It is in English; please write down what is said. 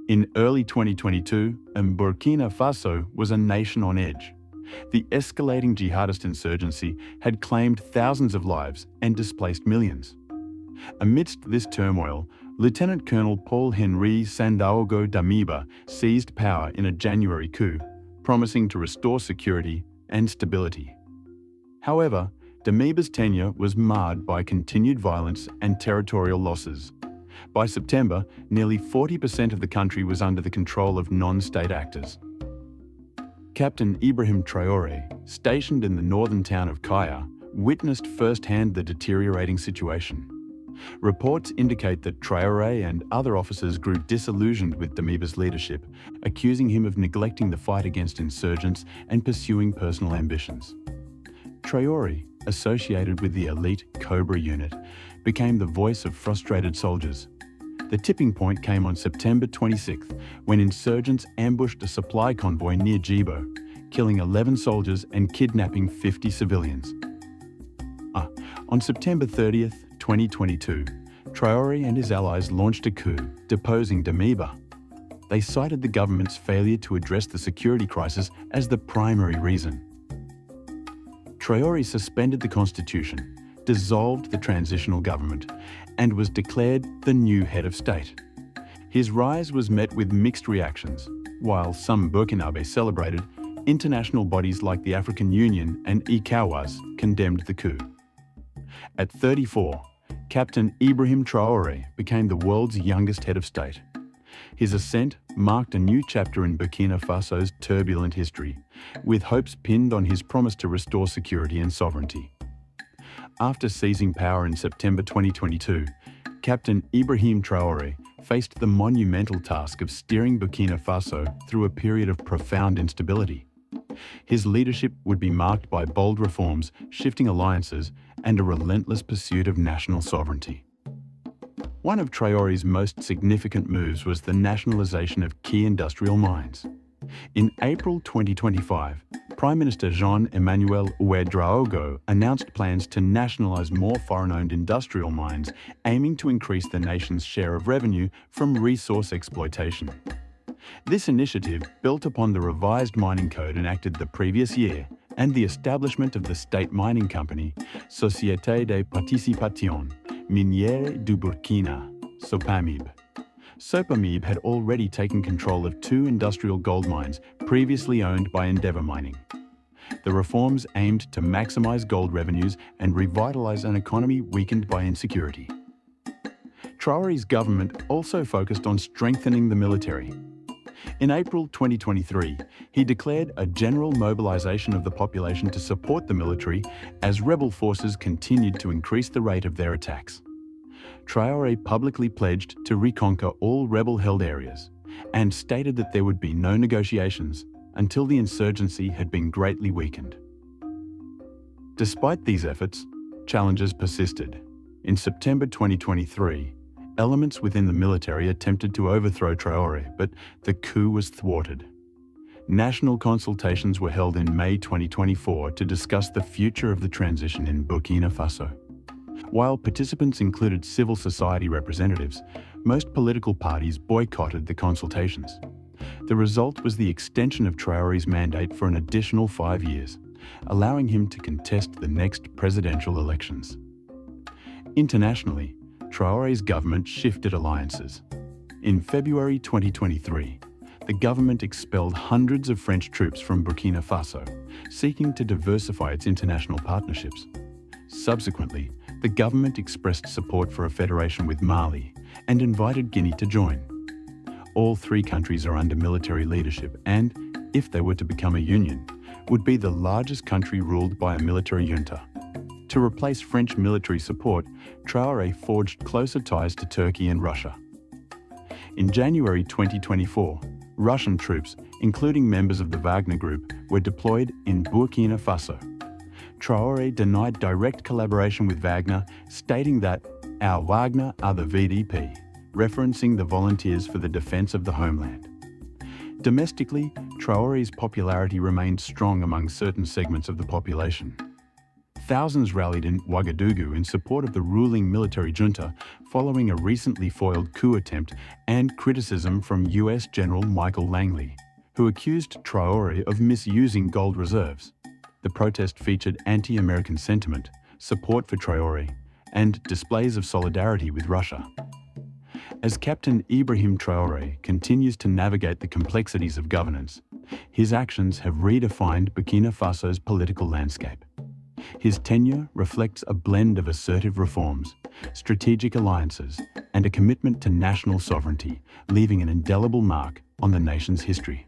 In early 2022, Burkina Faso was a nation on edge. The escalating jihadist insurgency had claimed thousands of lives and displaced millions. Amidst this turmoil, Lieutenant Colonel Paul-Henri Sandaogo Damiba seized power in a January coup, promising to restore security and stability. However, Damiba's tenure was marred by continued violence and territorial losses. By September, nearly 40% of the country was under the control of non-state actors. Captain Ibrahim Traoré, stationed in the northern town of Kaya, witnessed firsthand the deteriorating situation. Reports indicate that Traoré and other officers grew disillusioned with Damiba's leadership, accusing him of neglecting the fight against insurgents and pursuing personal ambitions. Traoré, associated with the elite Cobra unit, became the voice of frustrated soldiers. The tipping point came on September 26th, when insurgents ambushed a supply convoy near Djibo, killing 11 soldiers and kidnapping 50 civilians. On September 30th, 2022, Traoré and his allies launched a coup, deposing Damiba. They cited the government's failure to address the security crisis as the primary reason. Traoré suspended the constitution, dissolved the transitional government, and was declared the new head of state. His rise was met with mixed reactions. While some Burkinabés celebrated, international bodies like the African Union and ECOWAS condemned the coup. At 34, Captain Ibrahim Traoré became the world's youngest head of state. His ascent marked a new chapter in Burkina Faso's turbulent history, with hopes pinned on his promise to restore security and sovereignty. After seizing power in September 2022, Captain Ibrahim Traoré faced the monumental task of steering Burkina Faso through a period of profound instability. His leadership would be marked by bold reforms, shifting alliances, and a relentless pursuit of national sovereignty. One of Traoré's most significant moves was the nationalization of key industrial mines. In April 2025, Prime Minister Jean-Emmanuel Ouédraogo announced plans to nationalize more foreign-owned industrial mines, aiming to increase the nation's share of revenue from resource exploitation. This initiative built upon the revised mining code enacted the previous year and the establishment of the state mining company, Société de Participation Minière du Burkina, SOPAMIB. SOPAMIB had already taken control of 2 industrial gold mines previously owned by Endeavour Mining. The reforms aimed to maximize gold revenues and revitalize an economy weakened by insecurity. Traoré's government also focused on strengthening the military. In April 2023, he declared a general mobilization of the population to support the military as rebel forces continued to increase the rate of their attacks. Traoré publicly pledged to reconquer all rebel-held areas and stated that there would be no negotiations until the insurgency had been greatly weakened. Despite these efforts, challenges persisted. In September 2023, elements within the military attempted to overthrow Traoré, but the coup was thwarted. National consultations were held in May 2024 to discuss the future of the transition in Burkina Faso. While participants included civil society representatives, most political parties boycotted the consultations. The result was the extension of Traoré's mandate for an additional 5 years, allowing him to contest the next presidential elections. Internationally, Traoré's government shifted alliances. In February 2023, the government expelled hundreds of French troops from Burkina Faso, seeking to diversify its international partnerships. Subsequently, the government expressed support for a federation with Mali and invited Guinea to join. All 3 countries are under military leadership and, if they were to become a union, would be the largest country ruled by a military junta. To replace French military support, Traoré forged closer ties to Turkey and Russia. In January 2024, Russian troops, including members of the Wagner Group, were deployed in Burkina Faso. Traoré denied direct collaboration with Wagner, stating that "our Wagner are the VDP," referencing the Volunteers for the Defense of the Homeland. Domestically, Traoré's popularity remained strong among certain segments of the population. Thousands rallied in Ouagadougou in support of the ruling military junta following a recently foiled coup attempt and criticism from US General Michael Langley, who accused Traoré of misusing gold reserves. The protest featured anti-American sentiment, support for Traoré, and displays of solidarity with Russia. As Captain Ibrahim Traoré continues to navigate the complexities of governance, his actions have redefined Burkina Faso's political landscape. His tenure reflects a blend of assertive reforms, strategic alliances, and a commitment to national sovereignty, leaving an indelible mark on the nation's history.